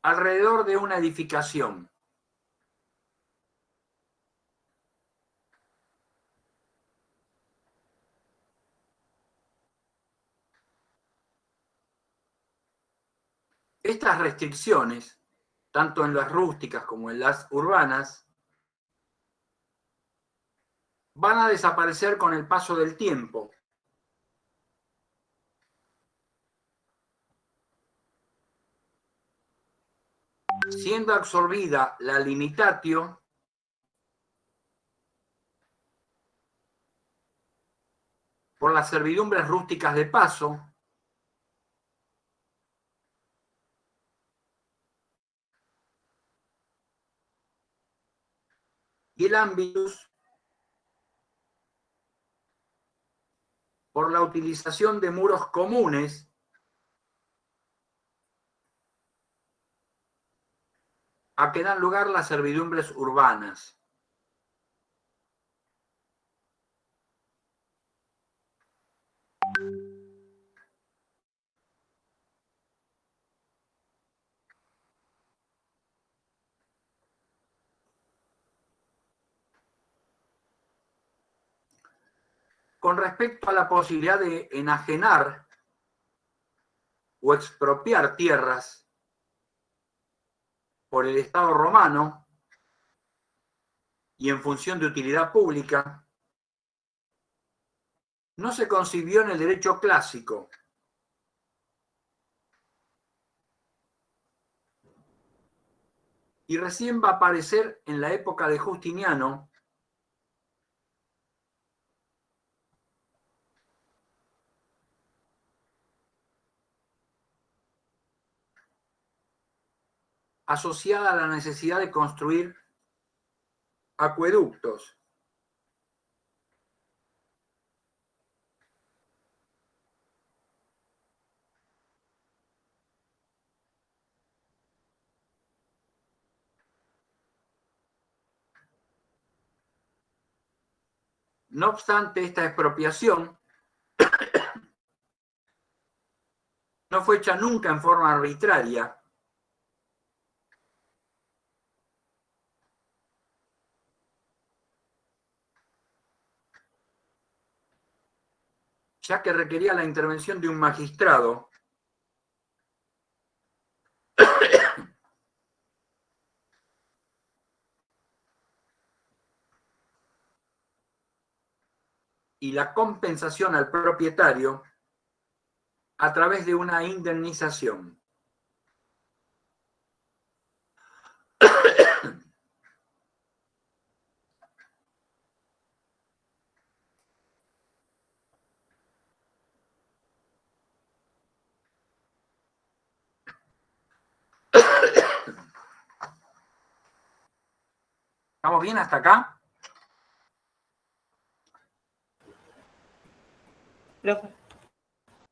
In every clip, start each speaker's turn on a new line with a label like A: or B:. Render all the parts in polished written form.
A: alrededor de una edificación. Estas restricciones, tanto en las rústicas como en las urbanas, van a desaparecer con el paso del tiempo. Siendo absorbida la limitatio por las servidumbres rústicas de paso, y el ambitus por la utilización de muros comunes a que dan lugar las servidumbres urbanas. Con respecto a la posibilidad de enajenar o expropiar tierras por el Estado romano y en función de utilidad pública, no se concibió en el derecho clásico. Y recién va a aparecer en la época de Justiniano, asociada a la necesidad de construir acueductos. No obstante, esta expropiación no fue hecha nunca en forma arbitraria, ya que requería la intervención de un magistrado y la compensación al propietario a través de una indemnización. ¿Estamos bien hasta acá?
B: Profe.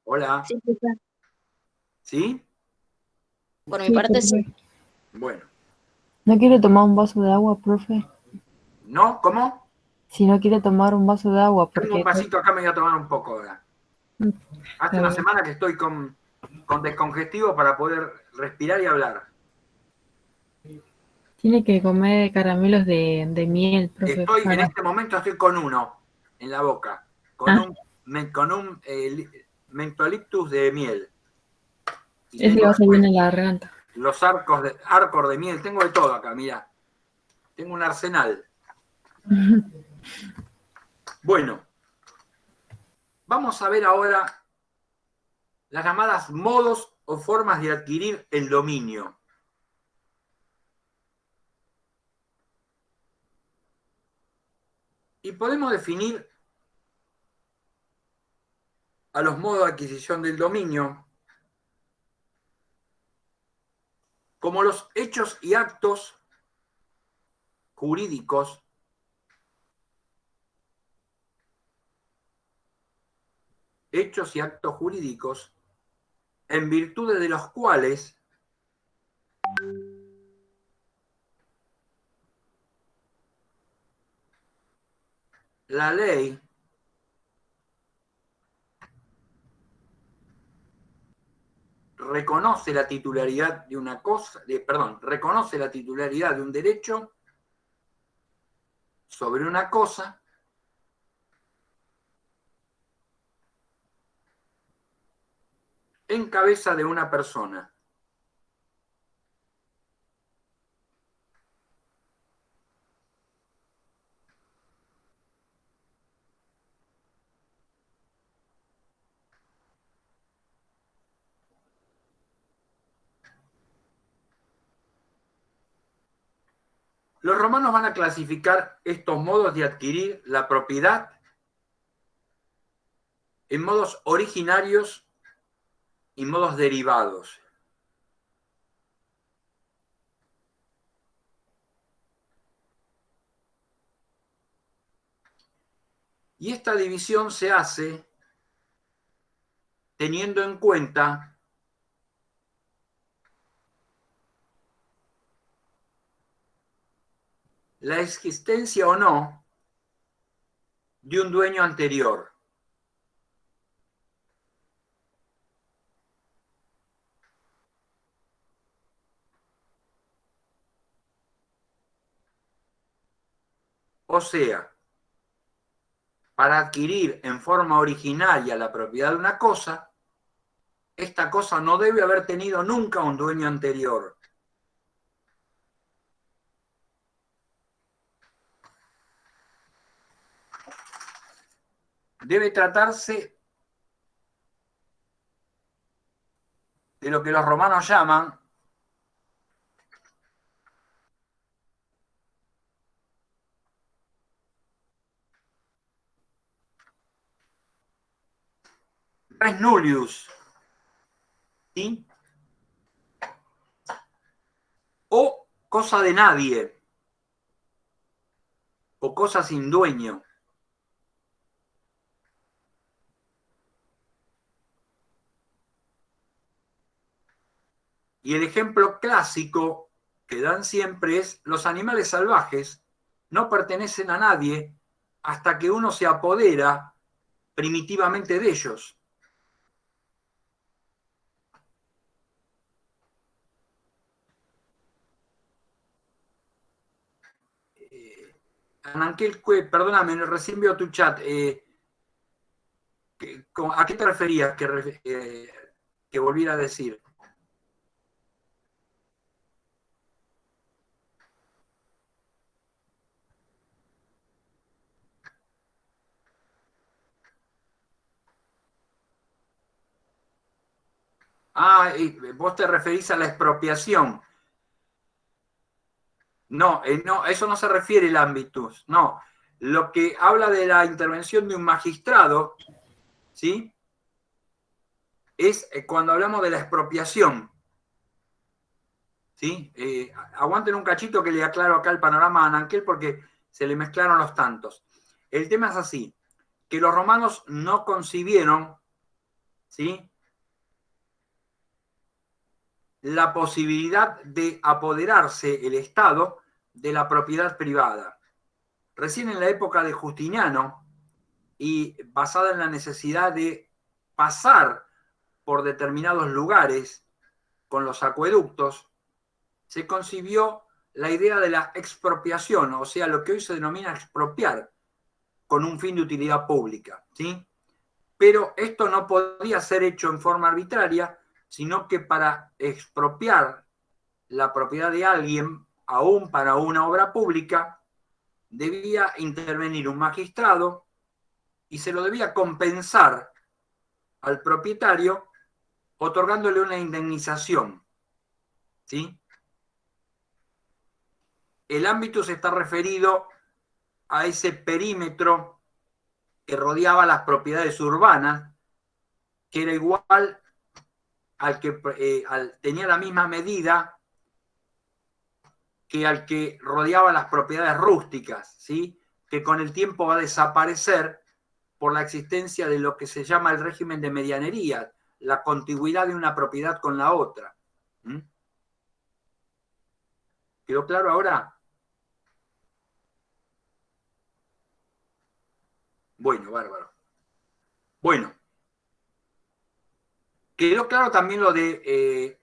A: Hola.
B: Sí, profe.
A: ¿Sí?
B: Por mi
C: Sí,
B: parte,
C: profe.
B: sí.
A: Bueno.
C: ¿No quiere tomar un vaso de agua, profe?
A: ¿No? ¿Cómo?
C: Si no quiere tomar un vaso de agua,
A: Tengo un
C: porque...
A: vasito acá, me voy a tomar un poco ahora. Hace
C: A
A: una
C: ver.
A: semana que estoy con descongestivo para poder respirar y hablar.
C: Tiene que comer caramelos de miel, profe.
A: En este momento estoy con uno en la boca, con un mentoliptus de miel. Y
C: Ese
A: tengo
C: va a ser
A: después
C: bien en la garganta.
A: los arcos de miel, tengo de todo acá, mira. Tengo un arsenal. Bueno, vamos a ver ahora las llamadas modos o formas de adquirir el dominio. Y podemos definir a los modos de adquisición del dominio como los hechos y actos jurídicos en virtud de los cuales la ley reconoce la titularidad de una cosa, reconoce la titularidad de un derecho sobre una cosa en cabeza de una persona. Los romanos van a clasificar estos modos de adquirir la propiedad en modos originarios y modos derivados. Y esta división se hace teniendo en cuenta la existencia o no de un dueño anterior. O sea, para adquirir en forma originaria la propiedad de una cosa, esta cosa no debe haber tenido nunca un dueño anterior. Debe tratarse de lo que los romanos llaman res nullius, ¿sí? O cosa de nadie, o cosa sin dueño. Y el ejemplo clásico que dan siempre es: los animales salvajes no pertenecen a nadie hasta que uno se apodera primitivamente de ellos. Ananquel, perdóname, recién veo tu chat. ¿A qué te referías que volviera a decir? Vos te referís a la expropiación. No, no, eso no se refiere el ámbitus, no. Lo que habla de la intervención de un magistrado, ¿sí? Es cuando hablamos de la expropiación, ¿sí? Aguanten un cachito que le aclaro acá el panorama a Ananquel porque se le mezclaron los tantos. El tema es así, que los romanos no concibieron, ¿sí?, la posibilidad de apoderarse el Estado de la propiedad privada. Recién en la época de Justiniano, y basada en la necesidad de pasar por determinados lugares con los acueductos, se concibió la idea de la expropiación, o sea, lo que hoy se denomina expropiar, con un fin de utilidad pública, ¿sí? Pero esto no podía ser hecho en forma arbitraria, sino que para expropiar la propiedad de alguien, aún para una obra pública, debía intervenir un magistrado y se lo debía compensar al propietario otorgándole una indemnización, ¿sí? El ámbito se está referido a ese perímetro que rodeaba las propiedades urbanas, que era igual al que tenía la misma medida que al que rodeaba las propiedades rústicas, ¿sí?, que con el tiempo va a desaparecer por la existencia de lo que se llama el régimen de medianería, la contigüidad de una propiedad con la otra. ¿Mm? ¿Quedó claro ahora? Bueno, bárbaro. Bueno, Quedó claro también lo de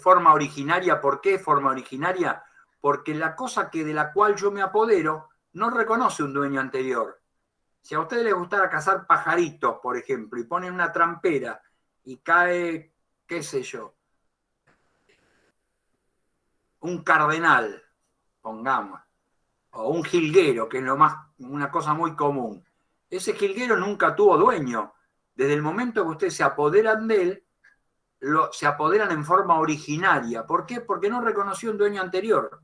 A: forma originaria. ¿Por qué forma originaria? Porque la cosa de la cual yo me apodero no reconoce un dueño anterior. Si a ustedes les gustara cazar pajaritos, por ejemplo, y ponen una trampera y cae, qué sé yo, un cardenal, pongamos, o un jilguero, que es una cosa muy común. Ese jilguero nunca tuvo dueño. Desde el momento que ustedes se apoderan de él, se apoderan en forma originaria. ¿Por qué? Porque no reconoció un dueño anterior.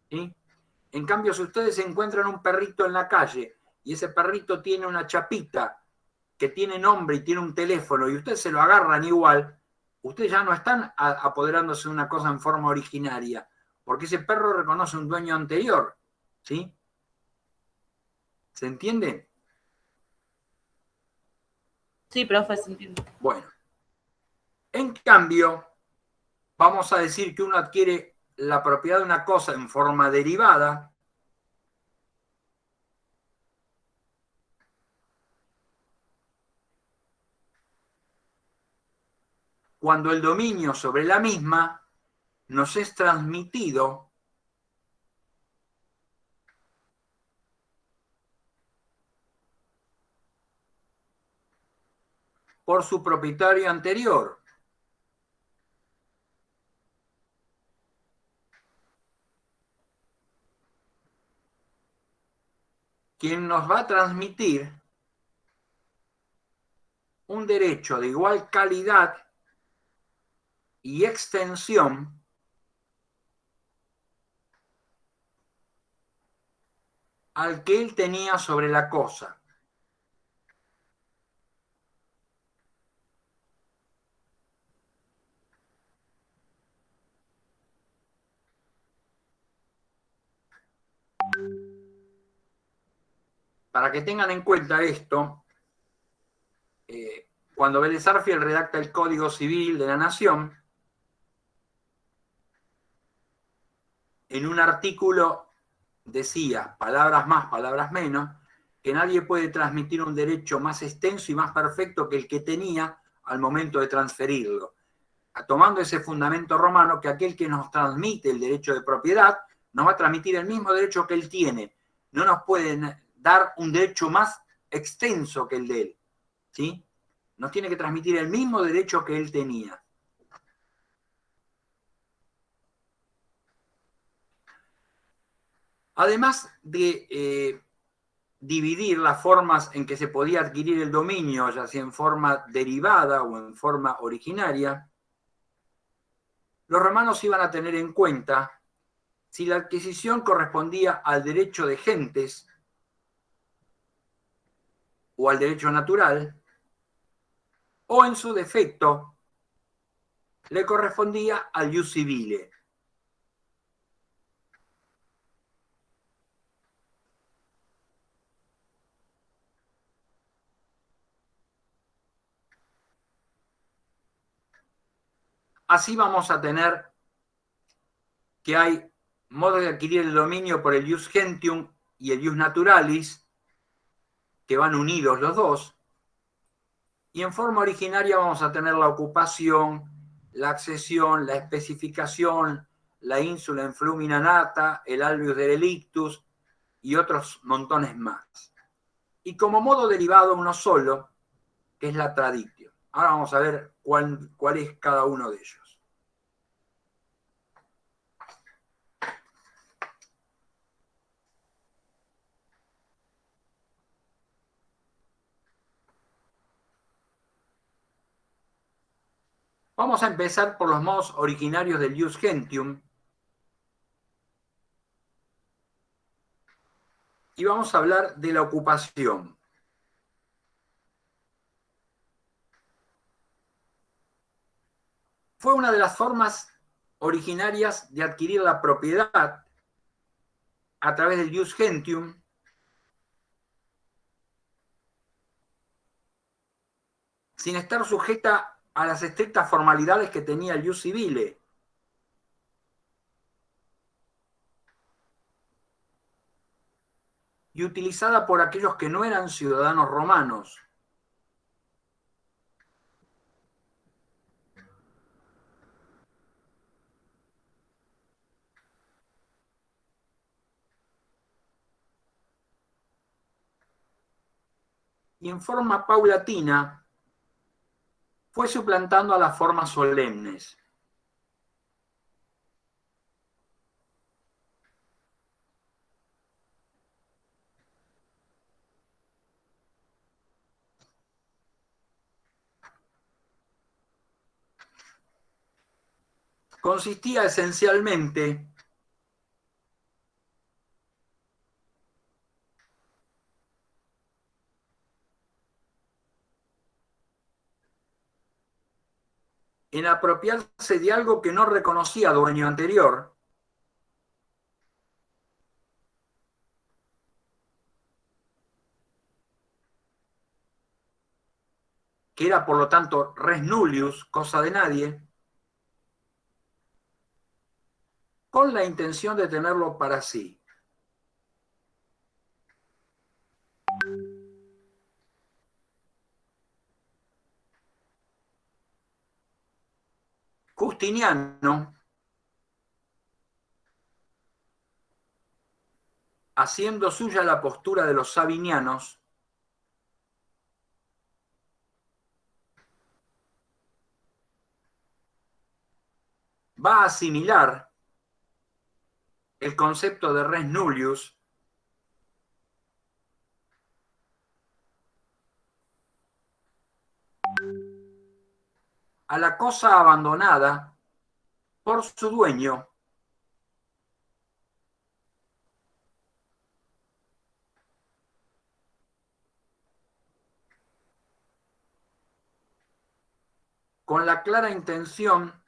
A: ¿Sí? En cambio, si ustedes encuentran un perrito en la calle y ese perrito tiene una chapita que tiene nombre y tiene un teléfono y ustedes se lo agarran igual, ustedes ya no están apoderándose de una cosa en forma originaria, porque ese perro reconoce un dueño anterior. ¿Sí? ¿Se entiende?
B: Sí, profe, se entiende.
A: Bueno, en cambio, vamos a decir que uno adquiere la propiedad de una cosa en forma derivada cuando el dominio sobre la misma nos es transmitido por su propietario anterior. Quien nos va a transmitir un derecho de igual calidad y extensión al que él tenía sobre la cosa. Para que tengan en cuenta esto, cuando Vélez Sarsfield redacta el Código Civil de la Nación, en un artículo decía, palabras más, palabras menos, que nadie puede transmitir un derecho más extenso y más perfecto que el que tenía al momento de transferirlo. Tomando ese fundamento romano, que aquel que nos transmite el derecho de propiedad nos va a transmitir el mismo derecho que él tiene. No nos pueden dar un derecho más extenso que el de él. ¿Sí? Nos tiene que transmitir el mismo derecho que él tenía. Además de dividir las formas en que se podía adquirir el dominio, ya sea en forma derivada o en forma originaria, los romanos iban a tener en cuenta si la adquisición correspondía al derecho de gentes o al derecho natural, o en su defecto le correspondía al ius civile. Así vamos a tener que hay modos de adquirir el dominio por el ius gentium y el ius naturalis, que van unidos los dos, y en forma originaria vamos a tener la ocupación, la accesión, la especificación, la insula in flumina nata, el albius derelictus y otros montones más. Y como modo derivado uno solo, que es la traditio. Ahora vamos a ver cuál es cada uno de ellos. Vamos a empezar por los modos originarios del ius gentium. Y vamos a hablar de la ocupación. Fue una de las formas originarias de adquirir la propiedad a través del ius gentium, sin estar sujeta a las estrictas formalidades que tenía el ius civile. Y utilizada por aquellos que no eran ciudadanos romanos. y en forma paulatina fue suplantando a las formas solemnes. Consistía esencialmente en apropiarse de algo que no reconocía dueño anterior, que era por lo tanto res nullius, cosa de nadie, con la intención de tenerlo para sí. Justiniano, haciendo suya la postura de los sabinianos, va a asimilar el concepto de res nullius a la cosa abandonada por su dueño, con la clara intención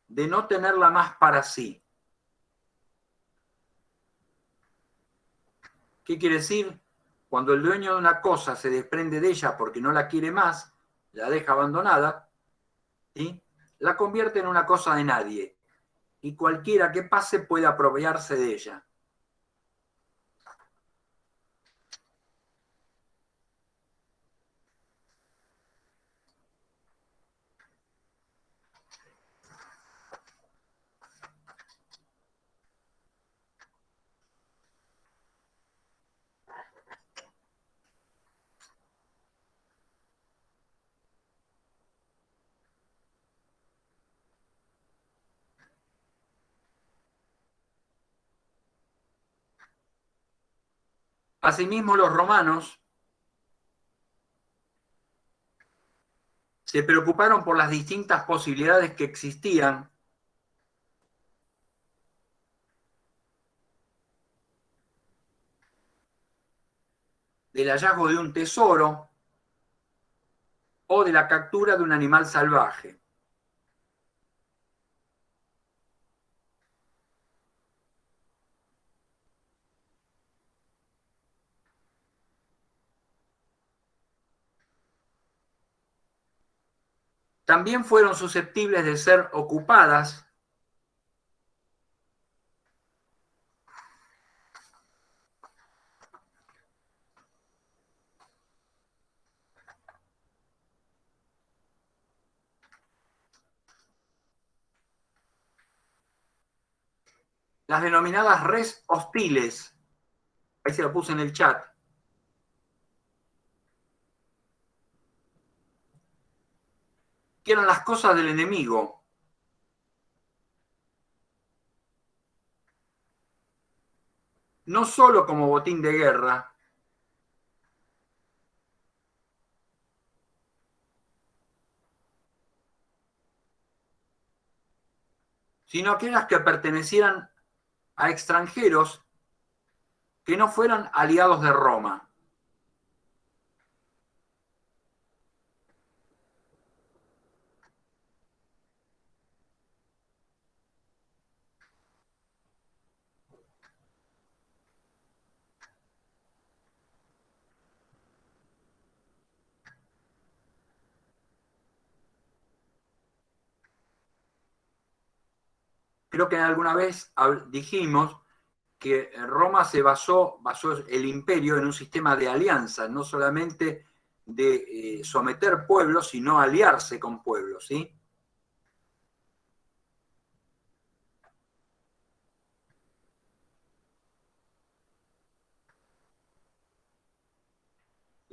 A: de no tenerla más para sí. ¿Qué quiere decir? Cuando el dueño de una cosa se desprende de ella porque no la quiere más, la deja abandonada, ¿sí?, la convierte en una cosa de nadie y cualquiera que pase puede apropiarse de ella. Asimismo, los romanos se preocuparon por las distintas posibilidades que existían del hallazgo de un tesoro o de la captura de un animal salvaje. También fueron susceptibles de ser ocupadas las denominadas res hostiles. Ahí se lo puse en el chat. Que eran las cosas del enemigo. No solo como botín de guerra, sino aquellas que pertenecieran a extranjeros que no fueran aliados de Roma. Creo que alguna vez dijimos que Roma basó el imperio en un sistema de alianzas, no solamente de someter pueblos, sino aliarse con pueblos, ¿sí?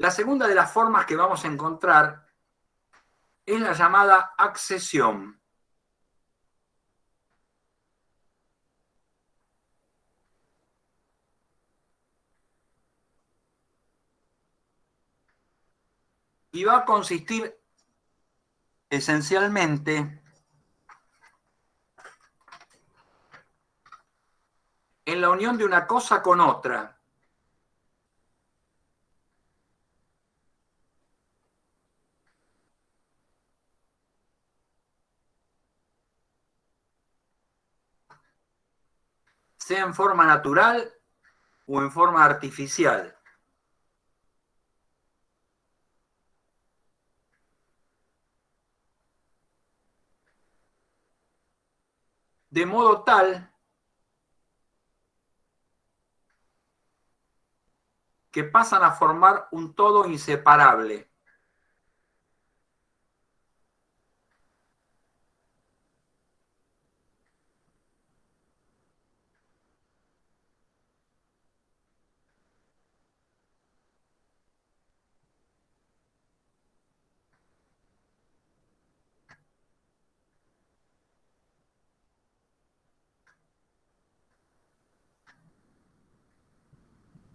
A: La segunda de las formas que vamos a encontrar es la llamada accesión. Y va a consistir esencialmente en la unión de una cosa con otra. Sea en forma natural o en forma artificial. De modo tal que pasan a formar un todo inseparable.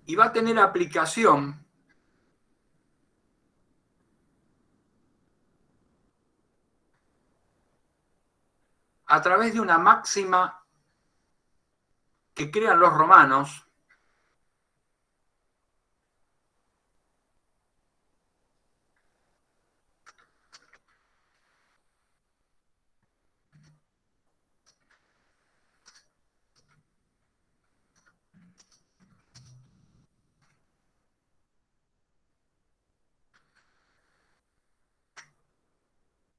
A: Y va a tener aplicación a través de una máxima que crean los romanos,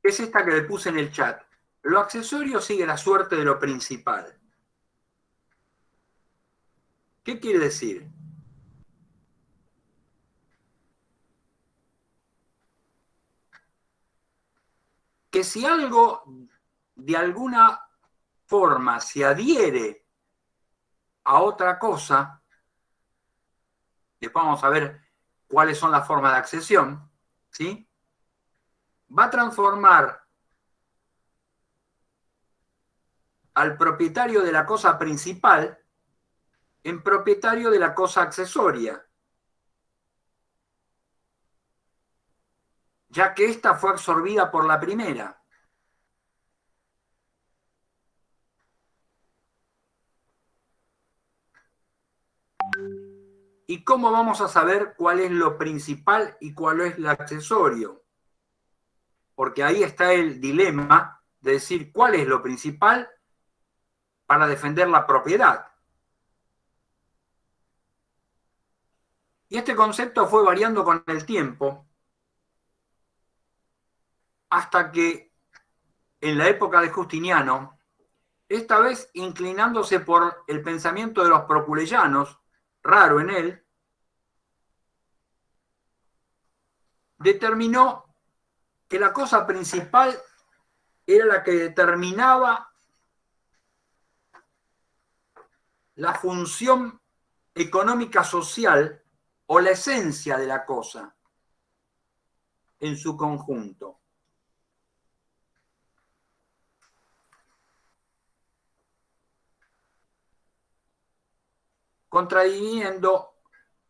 A: que es esta que le puse en el chat. Lo accesorio sigue la suerte de lo principal. ¿Qué quiere decir? Que si algo de alguna forma se adhiere a otra cosa, después vamos a ver cuáles son las formas de accesión, ¿sí? Va a transformar al propietario de la cosa principal en propietario de la cosa accesoria, ya que ésta fue absorbida por la primera. ¿Y cómo vamos a saber cuál es lo principal y cuál es lo accesorio? Porque ahí está el dilema de decir cuál es lo principal para defender la propiedad. Y este concepto fue variando con el tiempo hasta que en la época de Justiniano, esta vez inclinándose por el pensamiento de los proculeyanos, raro en él, determinó que la cosa principal era la que determinaba la función económica social o la esencia de la cosa en su conjunto. Contradiciendo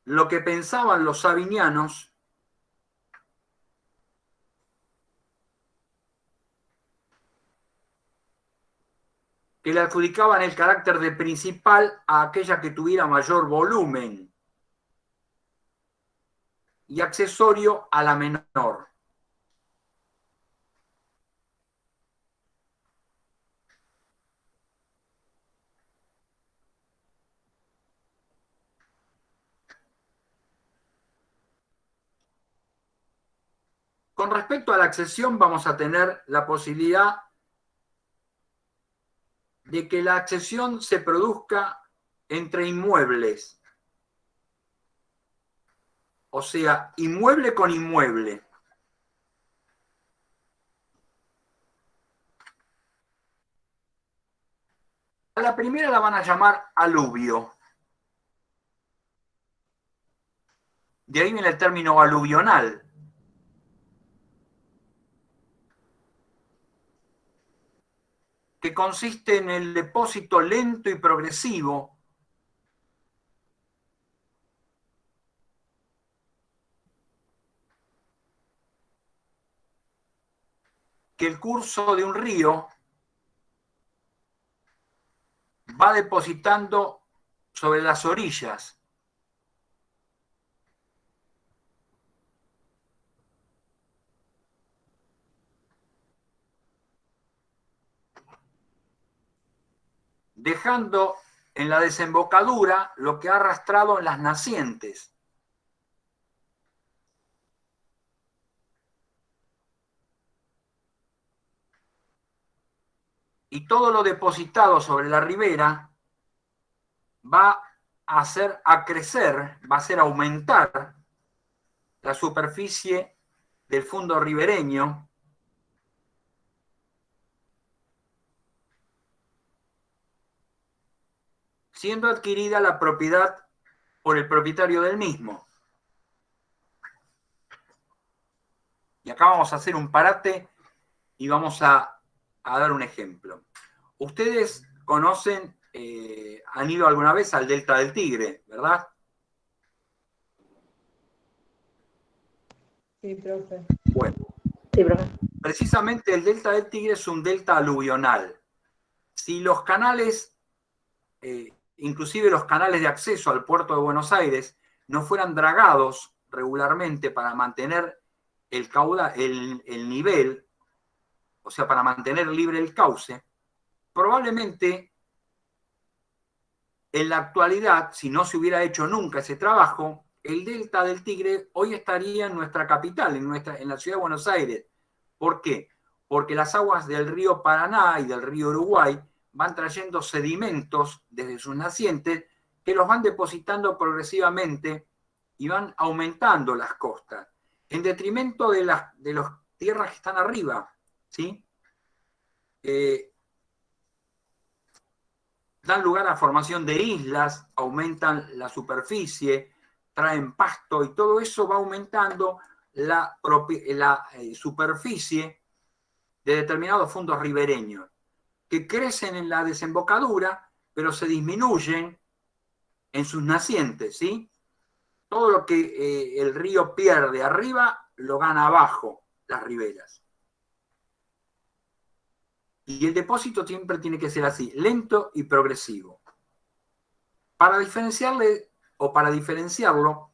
A: lo que pensaban los sabinianos, que le adjudicaban el carácter de principal a aquella que tuviera mayor volumen y accesorio a la menor. Con respecto a la accesión, vamos a tener la posibilidad de que la accesión se produzca entre inmuebles, o sea, inmueble con inmueble. A la primera la van a llamar aluvio. De ahí viene el término aluvional. Que consiste en el depósito lento y progresivo que el curso de un río va depositando sobre las orillas. Dejando en la desembocadura lo que ha arrastrado en las nacientes. Y todo lo depositado sobre la ribera va a hacer acrecer, va a hacer aumentar la superficie del fondo ribereño, siendo adquirida la propiedad por el propietario del mismo. Y acá vamos a hacer un parate y vamos a dar un ejemplo. Ustedes conocen, han ido alguna vez al Delta del Tigre, ¿verdad?
D: Sí, profe.
A: Bueno,
D: Sí, profe.
A: precisamente el Delta del Tigre es un delta aluvional. Si los canales, inclusive los canales de acceso al puerto de Buenos Aires, no fueran dragados regularmente para mantener el nivel, o sea, para mantener libre el cauce, probablemente en la actualidad, si no se hubiera hecho nunca ese trabajo, el Delta del Tigre hoy estaría en nuestra capital, en la ciudad de Buenos Aires. ¿Por qué? Porque las aguas del río Paraná y del río Uruguay van trayendo sedimentos desde sus nacientes que los van depositando progresivamente y van aumentando las costas, en detrimento de las tierras que están arriba, ¿sí? Dan lugar a formación de islas, aumentan la superficie, traen pasto y todo eso va aumentando la superficie de determinados fondos ribereños, que crecen en la desembocadura, pero se disminuyen en sus nacientes, ¿sí? Todo lo que el río pierde arriba, lo gana abajo, las riberas. Y el depósito siempre tiene que ser así, lento y progresivo. Para diferenciarle o para diferenciarlo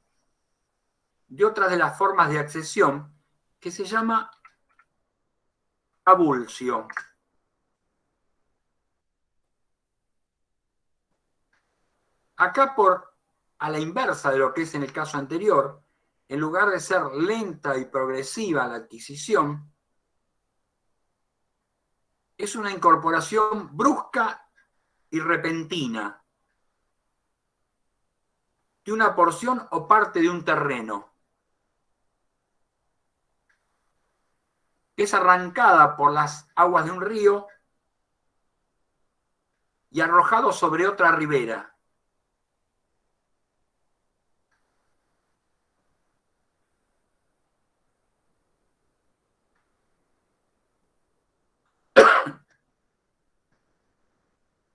A: de otras de las formas de accesión que se llama avulsio. Acá a la inversa de lo que es en el caso anterior, en lugar de ser lenta y progresiva la adquisición, es una incorporación brusca y repentina de una porción o parte de un terreno. Es arrancada por las aguas de un río y arrojado sobre otra ribera.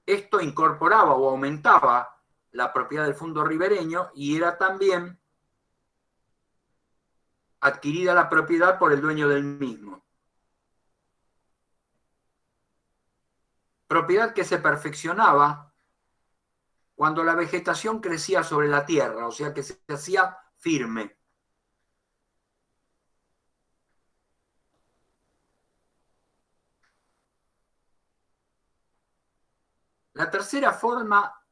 A: Esto incorporaba o aumentaba la propiedad del fondo ribereño y era también adquirida la propiedad por el dueño del mismo. Propiedad que se perfeccionaba cuando la vegetación crecía sobre la tierra, o sea que se hacía firme. La tercera forma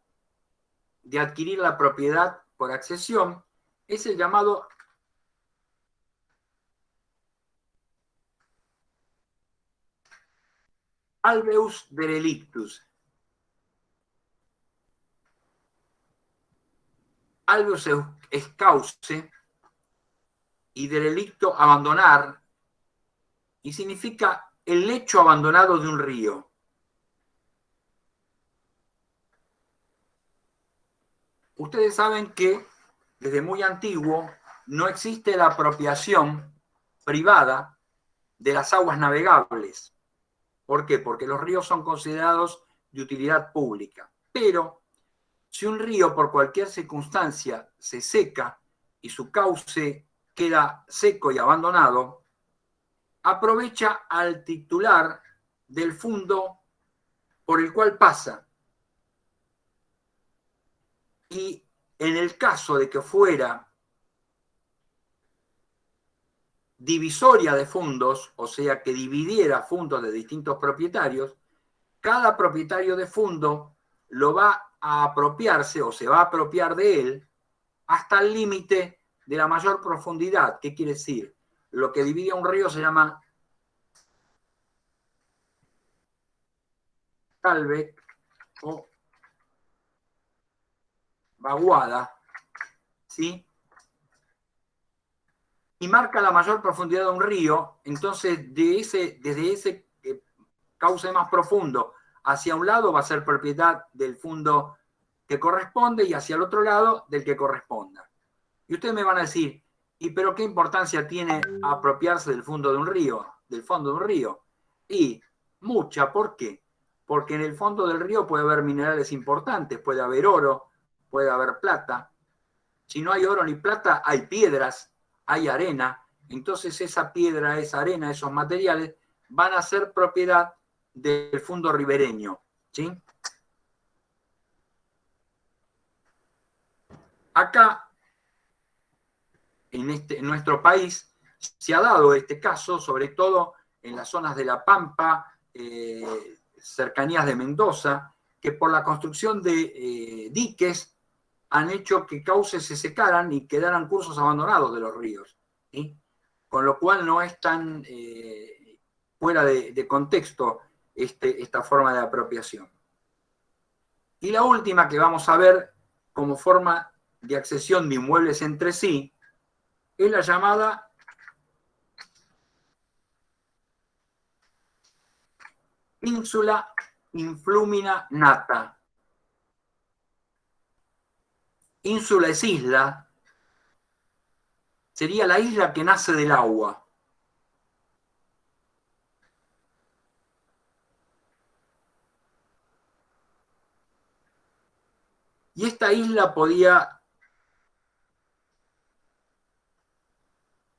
A: de adquirir la propiedad por accesión es el llamado alveus derelictus. Alveus es cauce y derelicto abandonar, y significa el lecho abandonado de un río. Ustedes saben que desde muy antiguo no existe la apropiación privada de las aguas navegables. ¿Por qué? Porque los ríos son considerados de utilidad pública. Pero si un río por cualquier circunstancia se seca y su cauce queda seco y abandonado, aprovecha al titular del fondo por el cual pasa. Y en el caso de que fuera divisoria de fondos, o sea, que dividiera fondos de distintos propietarios, cada propietario de fondo lo va a apropiarse o se va a apropiar de él hasta el límite de la mayor profundidad. ¿Qué quiere decir? Lo que divide a un río se llama calve o vaguada, ¿sí? Y marca la mayor profundidad de un río. Entonces desde ese cauce más profundo hacia un lado va a ser propiedad del fondo que corresponde y hacia el otro lado del que corresponda. Y ustedes me van a decir, ¿y pero qué importancia tiene apropiarse del fondo de un río? Del fondo de un río. Y mucha, ¿por qué? Porque en el fondo del río puede haber minerales importantes, puede haber oro, puede haber plata. Si no hay oro ni plata, hay piedras, hay arena. Entonces esa piedra, esa arena, esos materiales van a ser propiedad del fondo ribereño, ¿sí? Acá, en nuestro país, se ha dado este caso, sobre todo en las zonas de La Pampa, cercanías de Mendoza, que por la construcción de diques han hecho que cauces se secaran y quedaran cursos abandonados de los ríos, ¿sí? Con lo cual no es tan fuera de contexto esta forma de apropiación. Y la última que vamos a ver como forma de accesión de inmuebles entre sí es la llamada ínsula influmina nata. Ínsula es isla, sería la isla que nace del agua. Y esta isla podía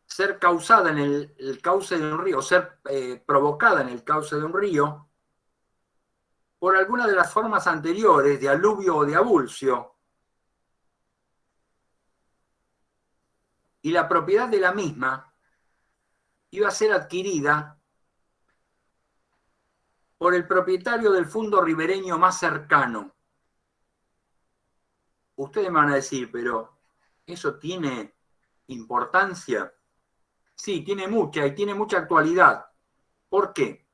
A: ser causada en el cauce de un río, ser provocada en el cauce de un río por alguna de las formas anteriores de aluvio o de avulsio. Y la propiedad de la misma iba a ser adquirida por el propietario del fondo ribereño más cercano. Ustedes me van a decir, pero ¿eso tiene importancia? Sí, tiene mucha y tiene mucha actualidad. ¿Por qué?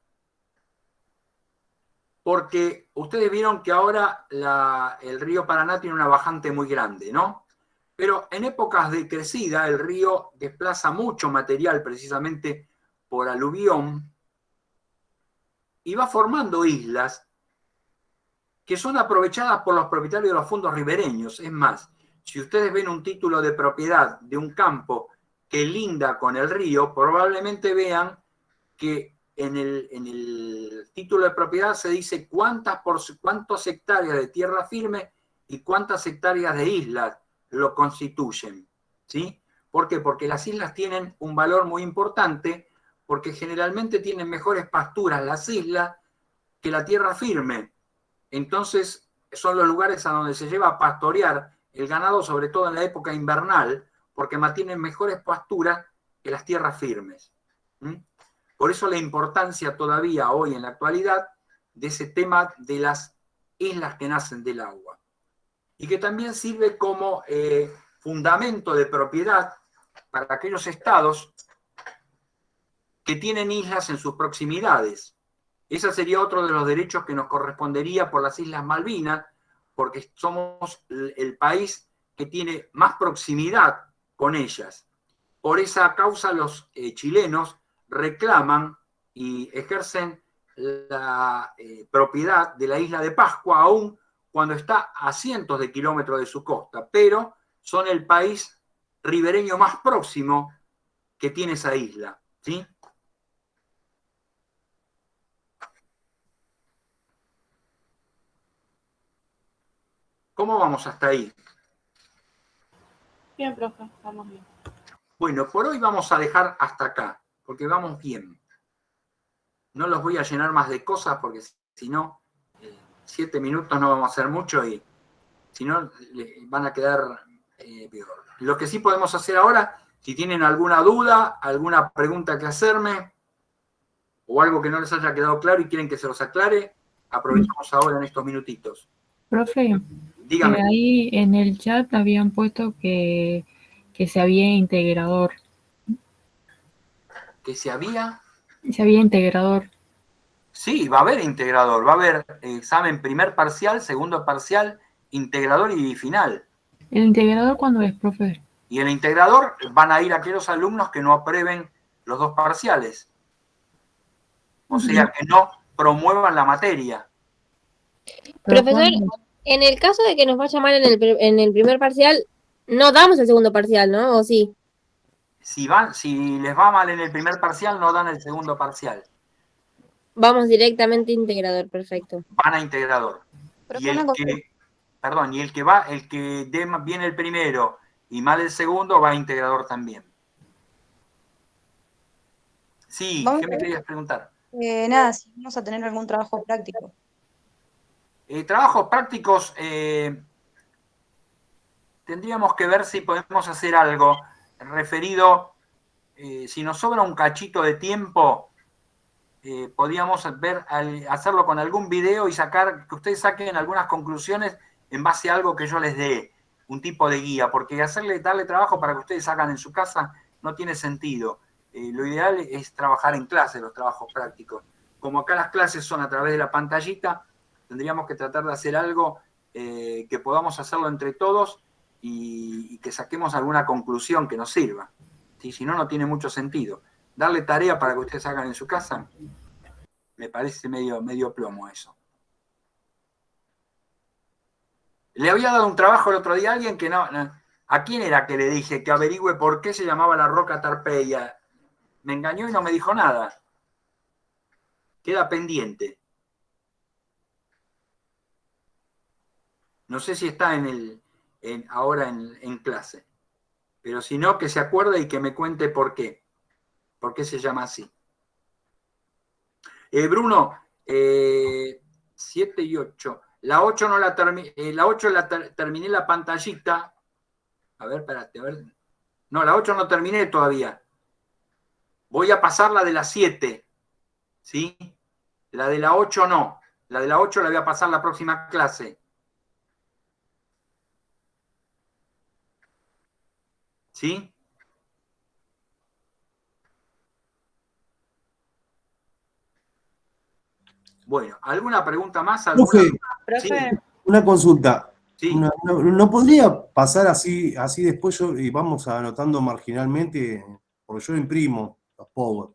A: Porque ustedes vieron que ahora el río Paraná tiene una bajante muy grande, ¿no? Pero en épocas de crecida el río desplaza mucho material precisamente por aluvión y va formando islas que son aprovechadas por los propietarios de los fondos ribereños. Es más, si ustedes ven un título de propiedad de un campo que linda con el río, probablemente vean que en el título de propiedad se dice cuántas hectáreas de tierra firme y cuántas hectáreas de islas lo constituyen, ¿sí? ¿Por qué? Porque las islas tienen un valor muy importante, porque generalmente tienen mejores pasturas las islas que la tierra firme. Entonces son los lugares a donde se lleva a pastorear el ganado, sobre todo en la época invernal, porque mantienen mejores pasturas que las tierras firmes. Por eso la importancia todavía hoy en la actualidad de ese tema de las islas que nacen del agua. Y que también sirve como fundamento de propiedad para aquellos estados que tienen islas en sus proximidades. Ese sería otro de los derechos que nos correspondería por las Islas Malvinas, porque somos el país que tiene más proximidad con ellas. Por esa causa los chilenos reclaman y ejercen la propiedad de la isla de Pascua, aún cuando está a cientos de kilómetros de su costa, pero son el país ribereño más próximo que tiene esa isla, ¿sí? ¿Cómo vamos hasta ahí?
B: Bien, profe, estamos bien.
A: Bueno, por hoy vamos a dejar hasta acá, porque vamos bien. No los voy a llenar más de cosas, porque si no, 7 minutos no vamos a hacer mucho y si no, van a quedar peor. Lo que sí podemos hacer ahora, si tienen alguna duda, alguna pregunta que hacerme, o algo que no les haya quedado claro y quieren que se los aclare, aprovechamos ahora en estos minutitos.
C: Profe,
A: Dígame.
C: ahí en el chat habían puesto que se había integrador.
A: ¿Que se había?
C: Se había integrador.
A: Sí, va a haber integrador, va a haber examen primer parcial, segundo parcial, integrador y final.
C: ¿El integrador cuándo es, profe?
A: Y el integrador van a ir aquellos alumnos que no aprueben los 2 parciales. O sea, que no promuevan la materia.
D: Profesor, en el caso de que nos vaya mal en el primer parcial, no damos el segundo parcial, ¿no? ¿O sí?
A: Si les va mal en el primer parcial, no dan el segundo parcial.
D: Vamos directamente a integrador, perfecto.
A: Van a integrador.
E: Pero
A: Y el que dé bien el primero y mal el segundo, va a integrador también. Sí, ¿qué me querías preguntar?
E: Nada, si vamos a tener algún trabajo práctico.
A: Trabajos prácticos, tendríamos que ver si podemos hacer algo referido, si nos sobra un cachito de tiempo, podríamos hacerlo con algún video y que ustedes saquen algunas conclusiones en base a algo que yo les dé, un tipo de guía, porque darle trabajo para que ustedes hagan en su casa no tiene sentido. Lo ideal es trabajar en clase, los trabajos prácticos. Como acá las clases son a través de la pantallita, tendríamos que tratar de hacer algo que podamos hacerlo entre todos y que saquemos alguna conclusión que nos sirva. ¿Sí? Si no, no tiene mucho sentido. Darle tarea para que ustedes hagan en su casa, me parece medio plomo eso. Le había dado un trabajo el otro día a alguien que no. ¿A quién era que le dije que averigüe por qué se llamaba la roca Tarpeya? Me engañó y no me dijo nada. Queda pendiente. No sé si está ahora en clase. Pero si no, que se acuerde y que me cuente por qué. ¿Por qué se llama así? Bruno, 7 y 8. La 8 no la terminé. La 8 terminé la pantallita. A ver, espérate, a ver. No, la 8 no terminé todavía. Voy a pasar la de la 7. ¿Sí? La de la 8 no. La de la 8 la voy a pasar la próxima clase. ¿Sí? Bueno, ¿alguna pregunta más?
F: Profe,
B: Profe,
A: Sí,
F: una consulta.
A: sí.
F: ¿No podría pasar así después y vamos anotando marginalmente? Porque yo imprimo los Power.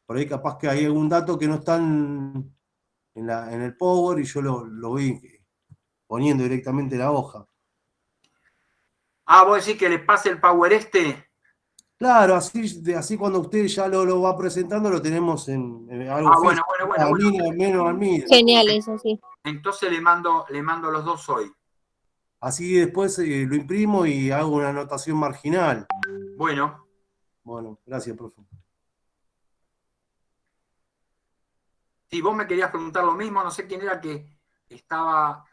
F: Por ahí capaz que hay algún dato que no están en el Power y yo lo voy poniendo directamente en la hoja.
A: Ah, vos decís que le pase el Power este.
F: Claro, así cuando usted ya lo va presentando lo tenemos en algo
A: Bueno,
F: físico.
A: bueno.
F: Menos al mí.
D: Genial, eso sí.
A: Entonces le mando los dos hoy.
F: Así después lo imprimo y hago una anotación marginal.
A: Bueno,
F: Bueno, gracias, profe.
A: si vos me querías preguntar lo mismo, no sé quién era que estaba.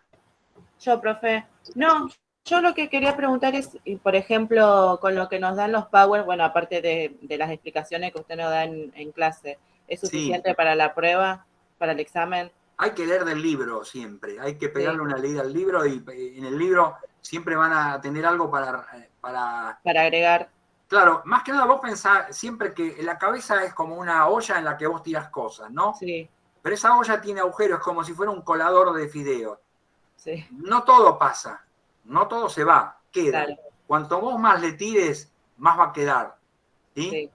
B: yo, profe. No, yo lo que quería preguntar es, por ejemplo, con lo que nos dan los Power, bueno, aparte de las explicaciones que usted nos da en clase, ¿es suficiente para la prueba, para el examen?
A: Hay que leer del libro siempre, hay que pegarle
B: Sí.
A: una leída al libro y en el libro siempre van a tener algo para.
B: Para agregar.
A: Claro, más que nada vos pensás siempre que la cabeza es como una olla en la que vos tirás cosas, ¿no?
B: Sí,
A: Pero esa olla tiene agujeros, como si fuera un colador de fideos.
B: sí,
A: No todo pasa, no todo se va, queda.
B: claro.
A: Cuanto vos más le tires, más va a quedar. ¿Sí?
B: Sí,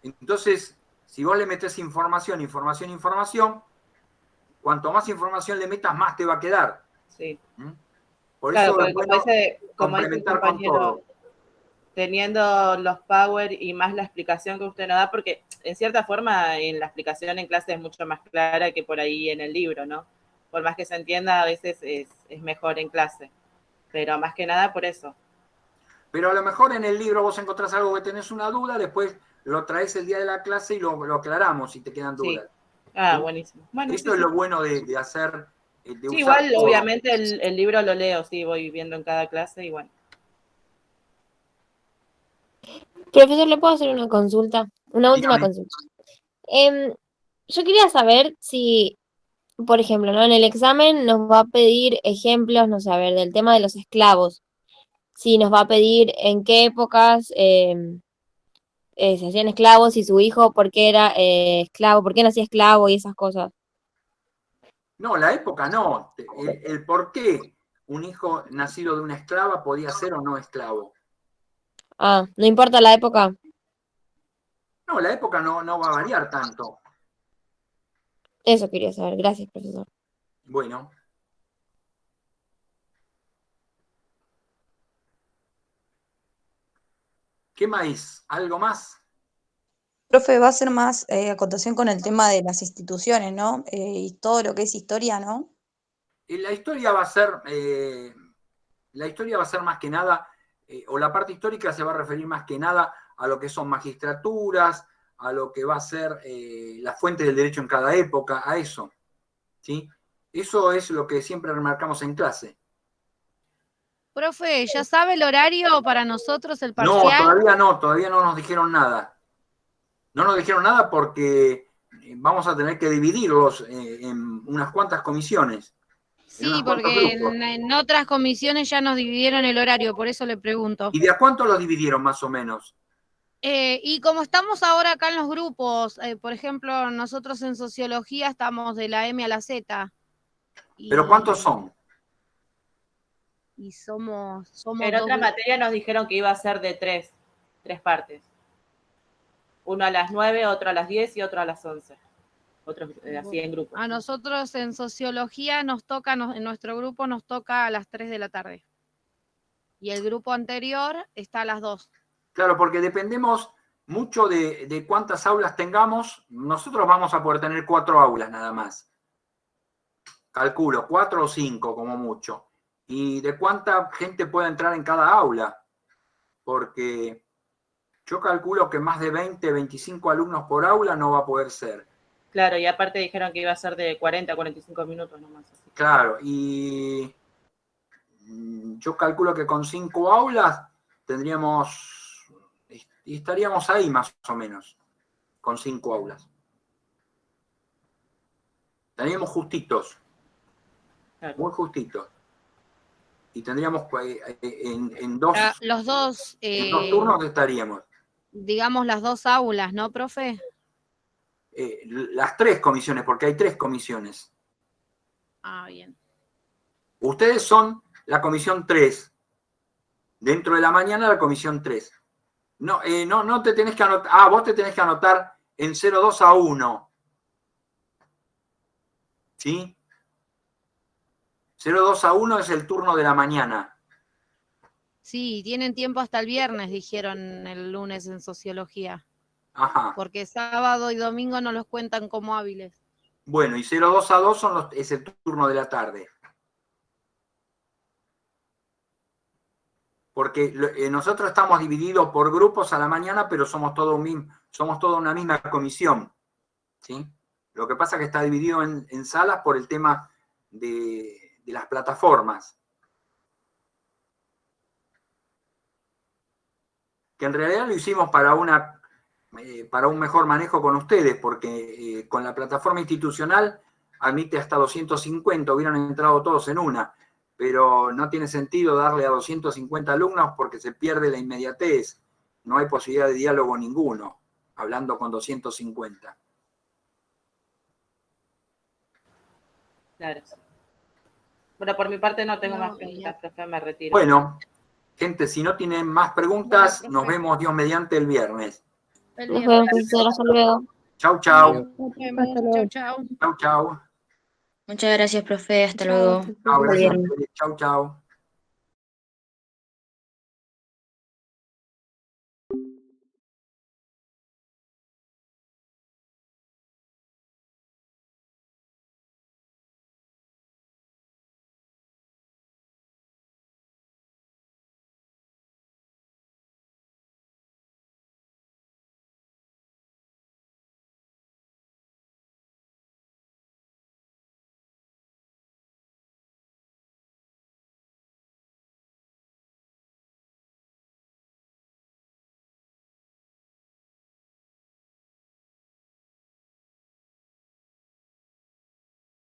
A: Entonces, si vos le metés información, cuanto más información le metas, más te va a quedar.
B: sí.
A: Por
B: Claro,
A: eso
B: porque
A: es bueno
B: como dice el
A: complementar con
B: compañero,
A: todo.
B: teniendo los power y más la explicación que usted nos da, porque en cierta forma en la explicación en clase es mucho más clara que por ahí en el libro, ¿no? Por más que se entienda, a veces es mejor en clase, pero más que nada por eso.
A: Pero a lo mejor en el libro vos encontrás algo que tenés una duda, después lo traes el día de la clase y lo aclaramos si te quedan dudas.
B: Sí. Ah,
A: ¿sí?
B: buenísimo. Bueno,
A: Esto es lo bueno de hacer, de
B: sí,
A: usar
B: igual,
A: todo.
B: obviamente, el libro lo leo, sí, voy viendo en cada clase y bueno.
D: Profesor, ¿le puedo hacer una consulta? Una última
A: Dígame.
D: consulta. Yo quería saber si, por ejemplo, ¿no? En el examen nos va a pedir ejemplos, no sé, a ver, del tema de los esclavos. Si nos va a pedir en qué épocas se hacían esclavos y su hijo por qué era esclavo, por qué nacía esclavo y esas cosas.
A: No, la época no. El por qué un hijo nacido de una esclava podía ser o no esclavo.
D: Ah, no importa la época.
A: No, la época no va a variar tanto.
D: Eso quería saber. Gracias, profesor.
A: Bueno. ¿Qué más? ¿Algo más?
E: Profe, va a ser más acotación con el tema de las instituciones, ¿no? Y todo lo que es historia, ¿no?
A: La historia va a ser más que nada, o la parte histórica se va a referir más que nada a lo que son magistraturas, a lo que va a ser la fuente del derecho en cada época, a eso. ¿Sí? Eso es lo que siempre remarcamos en clase.
G: Profe, ¿ya sabe el horario para nosotros, el
A: No,
G: parcial?
A: todavía no nos dijeron nada. No nos dijeron nada porque vamos a tener que dividirlos en unas cuantas comisiones.
G: Sí, porque en otras comisiones ya nos dividieron el horario, por eso le pregunto.
A: ¿Y de a cuánto los dividieron más o menos?
G: Y como estamos ahora acá en los grupos, por ejemplo, nosotros en sociología estamos de la M a la Z.
A: ¿Pero cuántos son?
G: Y somos
B: En
G: dos
B: otra
G: grupos.
B: materia nos dijeron que iba a ser de tres partes. Uno a las 9, otro a las 10 y otro a las 11. Otro así en grupo.
G: A nosotros en sociología nos toca, en nuestro grupo nos toca a las 3 de la tarde. Y el grupo anterior está a las 2.
A: Claro, porque dependemos mucho de cuántas aulas tengamos. Nosotros vamos a poder tener 4 aulas nada más. Calculo, 4 o 5 como mucho. Y de cuánta gente puede entrar en cada aula. Porque yo calculo que más de 20, 25 alumnos por aula no va a poder ser.
B: Claro, y aparte dijeron que iba a ser de 40 a 45 minutos nomás. Así.
A: Claro, y yo calculo que con 5 aulas tendríamos, y estaríamos ahí más o menos, con 5 aulas. Estaríamos justitos,
B: Claro.
A: muy justitos. Y tendríamos en dos turnos estaríamos.
G: Digamos las 2 aulas, ¿no, profe?
A: Las 3 comisiones, porque hay 3 comisiones.
G: Ah, bien.
A: Ustedes son la comisión 3. Dentro de la mañana la comisión 3. No te tenés que anotar. Ah, vos te tenés que anotar en 02 a 1. ¿Sí? 02 a 1 es el turno de la mañana.
G: Sí, tienen tiempo hasta el viernes, dijeron el lunes en sociología.
A: Ajá.
G: Porque sábado y domingo no los cuentan como hábiles.
A: Bueno, y 02 a 2 es el turno de la tarde. Porque nosotros estamos divididos por grupos a la mañana, pero somos toda una misma comisión. ¿Sí? Lo que pasa es que está dividido en salas por el tema de las plataformas. Que en realidad lo hicimos para un mejor manejo con ustedes, porque con la plataforma institucional admite hasta 250, hubieran entrado todos en una, pero no tiene sentido darle a 250 alumnos porque se pierde la inmediatez, no hay posibilidad de diálogo ninguno, hablando con 250.
B: Claro. Bueno, por mi parte no tengo más preguntas, profe, me retiro.
A: Bueno, gente, si no tienen más preguntas, nos vemos Dios mediante el viernes.
D: Nos vemos, profesor. Hasta luego.
A: Chau, chau.
G: Nos vemos. Chau, chau.
A: Chau, chau.
E: Muchas gracias, profe. Hasta
D: Chao.
E: luego.
A: Chau, gracias.
D: Bien.
A: Chau, chau.